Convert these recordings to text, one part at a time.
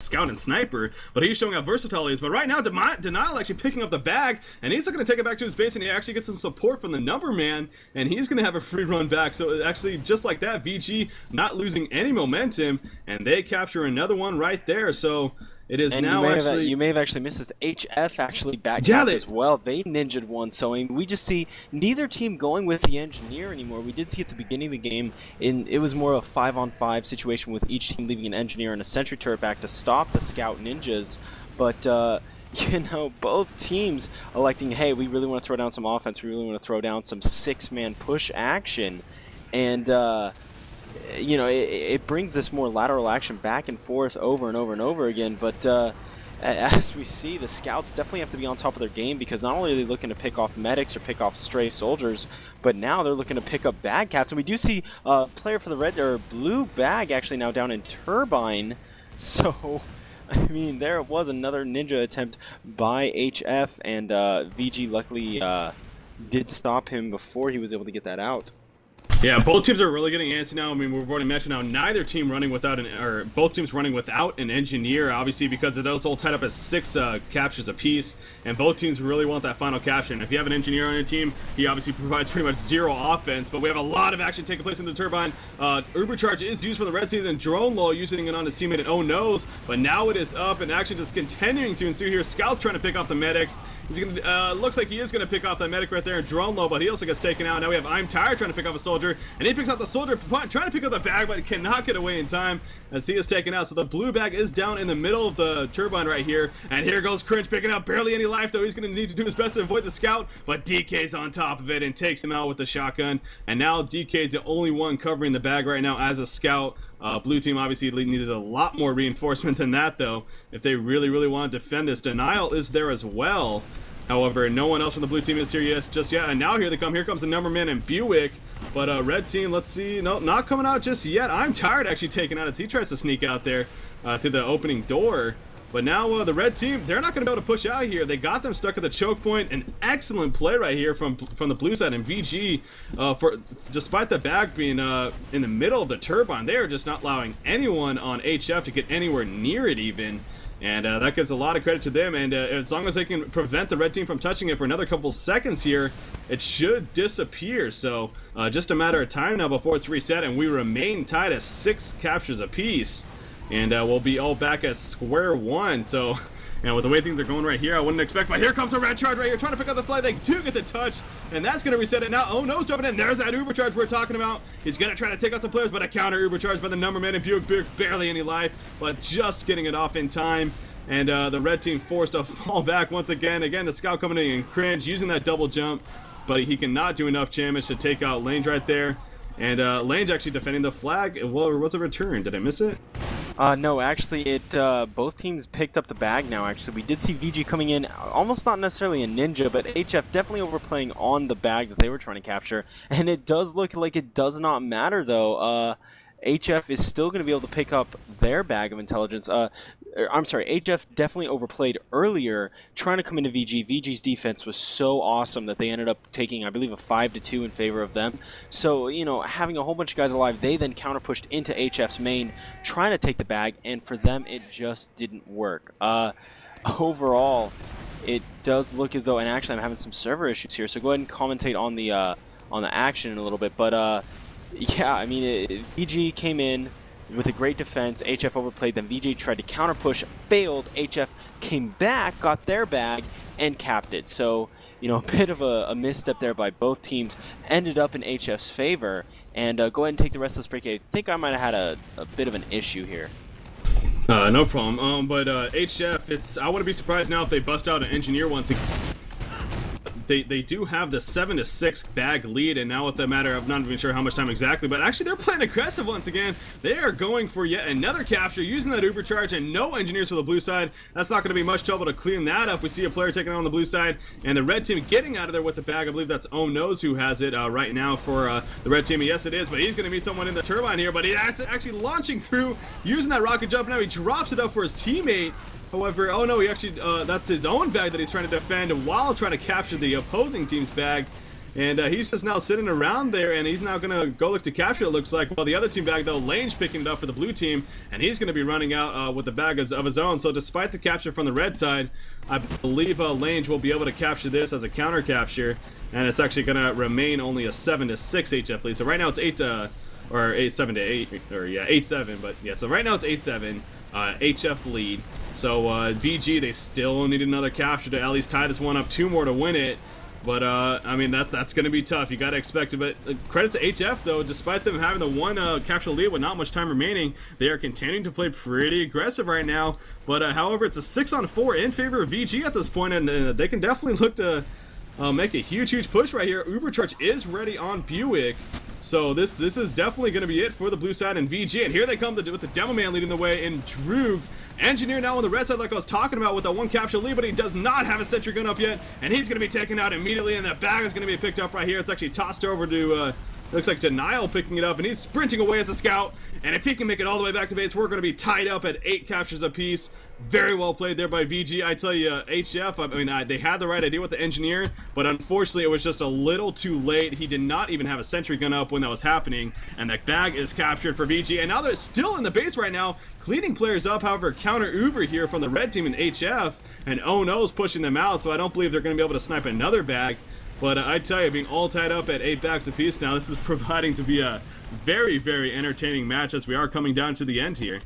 Scout and Sniper, but he's showing how versatile he is. But right now, Denial actually picking up the bag, and he's looking to take it back to his base, and he actually gets some support from the number man, and he's going to have a free run back. So actually, just like that, VG not losing any momentum, and they capture another one right there. So it is, and now you may have actually missed this. HF actually backcapped as well. They ninja'd one, so I mean, we just see neither team going with the engineer anymore. We did see at the beginning of the game, it was more of a 5-on-5 situation with each team leaving an engineer and a sentry turret back to stop the scout ninjas. But you know, both teams electing, hey, we really want to throw down some offense. We really want to throw down some 6-man push action, and you know, it brings this more lateral action back and forth over and over and over again. But as we see, the scouts definitely have to be on top of their game, because not only are they looking to pick off medics or pick off stray soldiers, but now they're looking to pick up bag caps. And we do see a player for the red or blue bag actually now down in Turbine. So I mean, there was another ninja attempt by HF, and VG luckily did stop him before he was able to get that out. Yeah, both teams are really getting antsy now. I mean, we've already mentioned now neither team running without both teams running without an engineer, obviously, because of those all tied up as 6 captures apiece, and both teams really want that final capture. And if you have an engineer on your team, he obviously provides pretty much 0 offense, but we have a lot of action taking place in the Turbine. Ubercharge is used for the red team, and Drone Low using it on his teammate, and oh no's, but now it is up, and action just continuing to ensue here. Scout's trying to pick off the medics. He's gonna, looks like he is going to pick off that medic right there in Drone Low, but he also gets taken out. Now we have I'm Tired trying to pick off a soldier, and he picks out the soldier, trying to pick up the bag, but cannot get away in time as he is taken out. So the blue bag is down in the middle of the Turbine right here, and here goes Cringe picking up barely any life, though. He's going to need to do his best to avoid the scout, but DK's on top of it and takes him out with the shotgun, and now DK's the only one covering the bag right now as a scout. Blue team obviously needs a lot more reinforcement than that, though, if they really want to defend this. Denial is there as well. However, no one else from the blue team is here just yet, and now here they come. Here comes the number man and Buick, but red team, let's see, no, not coming out just yet. I'm Tired actually taken out as he tries to sneak out there through the opening door. But now the red team, they're not going to be able to push out here. They got them stuck at the choke point. An excellent play right here from the blue side, and VG, despite the bag being in the middle of the Turbine, they are just not allowing anyone on HF to get anywhere near it even. And that gives a lot of credit to them, and as long as they can prevent the red team from touching it for another couple seconds here, it should disappear. So just a matter of time now before it's reset, and we remain tied at 6 captures apiece, and we'll be all back at square one. So, and with the way things are going right here, I wouldn't expect, but here comes a red charge right here, trying to pick up the flag. They do get the touch, and that's going to reset it now. Oh no, jumping in. There's that Uber charge we're talking about. He's going to try to take out some players, but a counter Uber charge by the number man, and Buick barely any life, but just getting it off in time. And the red team forced to fall back once again. Again, the scout coming in and Cringe using that double jump, but he cannot do enough damage to take out Lange right there. And Lange actually defending the flag. Well, was a return. Did I miss it? No, actually, both teams picked up the bag now, actually. We did see VG coming in, almost not necessarily a ninja, but HF definitely overplaying on the bag that they were trying to capture. And it does look like it does not matter, though. HF is still going to be able to pick up their bag of intelligence. I'm sorry, HF definitely overplayed earlier, trying to come into VG. VG's defense was so awesome that they ended up taking, I believe, a 5-2 in favor of them. So, you know, having a whole bunch of guys alive, they then counter-pushed into HF's main, trying to take the bag, and for them, it just didn't work. Overall, it does look as though, and actually I'm having some server issues here, so go ahead and commentate on the action in a little bit, but yeah, I mean, VG came in with a great defense. HF overplayed them. VG tried to counter push, failed. HF came back, got their bag, and capped it. So, you know, a bit of a misstep there by both teams. Ended up in HF's favor. And go ahead and take the rest of this break. I think I might have had a bit of an issue here. No problem. But HF, I wouldn't be surprised now if they bust out an engineer once again. They do have the 7-6 bag lead, and now with the matter of not even sure how much time exactly, but actually they're playing aggressive once again. They are going for yet another capture using that Uber charge, and no engineers for the blue side. That's not going to be much trouble to clean that up. We see a player taking on the blue side, and the red team getting out of there with the bag. I believe that's Oh Knows who has it right now for the red team. Yes, it is, but he's going to meet someone in the Turbine here, but he's actually launching through, using that rocket jump. Now he drops it up for his teammate. However, oh no, he actually, that's his own bag that he's trying to defend while trying to capture the opposing team's bag. And he's just now sitting around there, and he's now going to go look to capture, it looks like. Well, the other team bag, though, Lane's picking it up for the blue team, and he's going to be running out with the bag of his own. So despite the capture from the red side, I believe Lange will be able to capture this as a counter capture, and it's actually going to remain only a 7-6 HF lead. So right now it's 8-7, but yeah, so right now it's 8-7 HF lead. So VG, they still need another capture to at least tie this one up, 2 more to win it. But I mean, that's going to be tough. You got to expect it. But credit to HF, though, despite them having the 1 capture lead with not much time remaining, they are continuing to play pretty aggressive right now. But however, it's a 6-on-4 in favor of VG at this point, and they can definitely look to make a huge push right here. Ubercharge is ready on Buick. So this is definitely going to be it for the blue side and VG. And here they come with the Demo Man leading the way in Droog. Engineer now on the red side, like I was talking about, with a 1 capture lead, but he does not have a sentry gun up yet, and he's going to be taken out immediately, and that bag is going to be picked up right here. It's actually tossed over to, looks like Denial picking it up, and he's sprinting away as a scout, and if he can make it all the way back to base, we're going to be tied up at 8 captures apiece. Very well played there by VG. I tell you, HF, I mean, they had the right idea with the engineer, but unfortunately it was just a little too late. He did not even have a sentry gun up when that was happening, and that bag is captured for VG, and now they're still in the base right now, cleaning players up. However, counter Uber here from the red team in HF, and Oh No's pushing them out, so I don't believe they're going to be able to snipe another bag. But I tell you, being all tied up at 8 bags apiece now, this is providing to be a very entertaining match as we are coming down to the end here.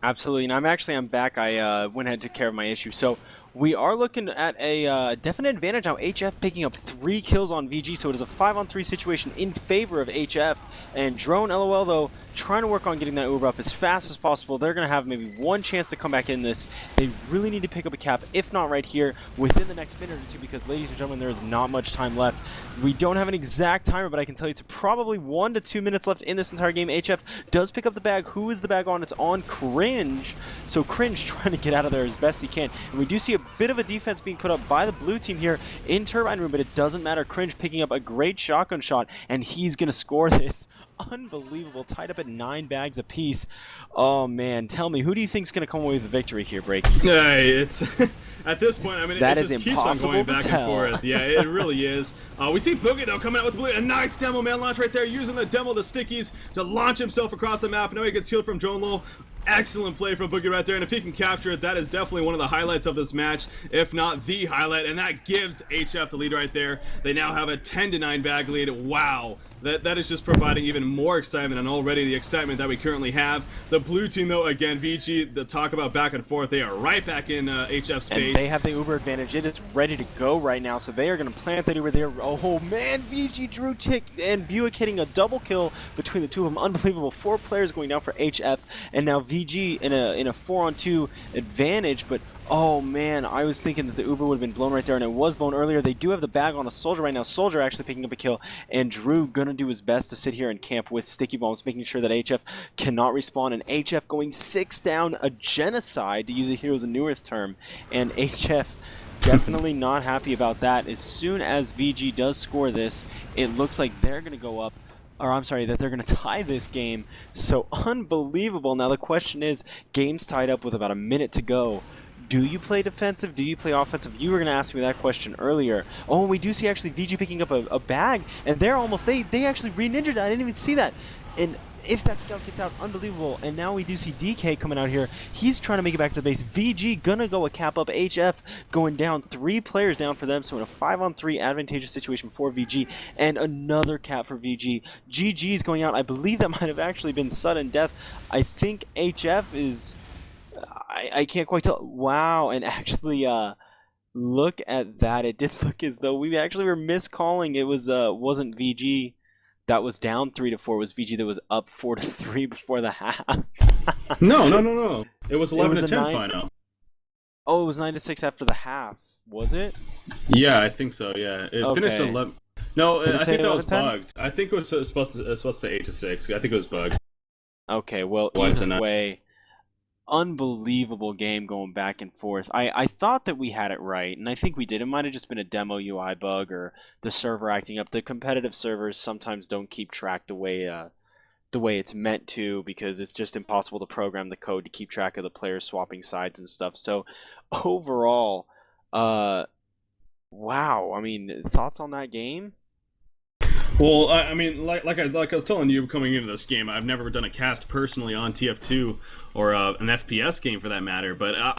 Absolutely, and I'm back. I went ahead and took care of my issue. So we are looking at a definite advantage now. HF picking up 3 kills on VG, so it is a 5-on-3 situation in favor of HF. And Drone, LOL, though, trying to work on getting that Uber up as fast as possible. They're going to have maybe 1 chance to come back in this. They really need to pick up a cap, if not right here, within the next minute or 2, because, ladies and gentlemen, there is not much time left. We don't have an exact timer, but I can tell you it's probably 1 to 2 minutes left in this entire game. HF does pick up the bag. Who is the bag on? It's on Cringe. So Cringe trying to get out of there as best he can. And we do see a bit of a defense being put up by the blue team here in Turbine Room, but it doesn't matter. Cringe picking up a great shotgun shot, and he's going to score this. Unbelievable. Tied up at 9 bags apiece. Oh, man. Tell me, who do you think is going to come away with the victory here, Breaky? Hey, it's... At this point, I mean, that it just keeps on going back and forth. Yeah, it really is. We see Boogie, though, coming out with the blue. A nice Demo Man launch right there, using the Demo, the stickies, to launch himself across the map. Now he gets healed from Drone Low. Excellent play from Boogie right there, and if he can capture it, that is definitely one of the highlights of this match, if not the highlight, and that gives HF the lead right there. They now have a 10-9 bag lead. Wow. That is just providing even more excitement, and already the excitement that we currently have. The blue team, though, again, VG, the talk about back and forth, they are right back in HF space. And they have the Uber advantage. It is ready to go right now, so they are going to plant that Uber there. Oh, man, VG, Drew, Tick, and Buick hitting a double kill between the two of them. Unbelievable. 4 players going down for HF, and now VG in a 4-on-2 advantage, but oh man, I was thinking that the Uber would have been blown right there, and it was blown earlier. They do have the bag on a Soldier right now. Soldier actually picking up a kill, and Drew gonna do his best to sit here and camp with sticky bombs, making sure that HF cannot respawn, and HF going 6 down, a genocide, to use a Heroes of New Earth term, and HF definitely not happy about that. As soon as VG does score this, it looks like they're gonna go up, or I'm sorry, that they're going to tie this game. So unbelievable. Now the question is, game's tied up with about a minute to go. Do you play defensive? Do you play offensive? You were going to ask me that question earlier. Oh, we do see actually VG picking up a bag, and they're almost, they actually re-ninja'd. I didn't even see that. And if that scout gets out, unbelievable. And now we do see DK coming out here. He's trying to make it back to the base. VG gonna go a cap up. HF going down. 3 players down for them. So in a 5-on-3 advantageous situation for VG. And another cap for VG. GG's going out. I believe that might have actually been sudden death. I think HF is... I can't quite tell. Wow. And actually... look at that. It did look as though we actually were miscalling. It was wasn't VG that was down 3-4. It was VG that was up 4-3 before the half. No. It was 11-10 final. Oh, it was 9-6 after the half. Was it? Yeah, I think so. Yeah, it finished 11. No, I think that was 11-10? bugged. I think it was supposed to say 8-6. I think it was bugged. Okay, well, either way, unbelievable game going back and forth. I thought that we had it right, and I think we did. It might have just been a demo UI bug or the server acting up. The competitive servers sometimes don't keep track the way it's meant to, because it's just impossible to program the code to keep track of the players swapping sides and stuff. So overall, wow. I mean, thoughts on that game? Well, I mean, like I was telling you coming into this game, I've never done a cast personally on TF2 or an FPS game for that matter. But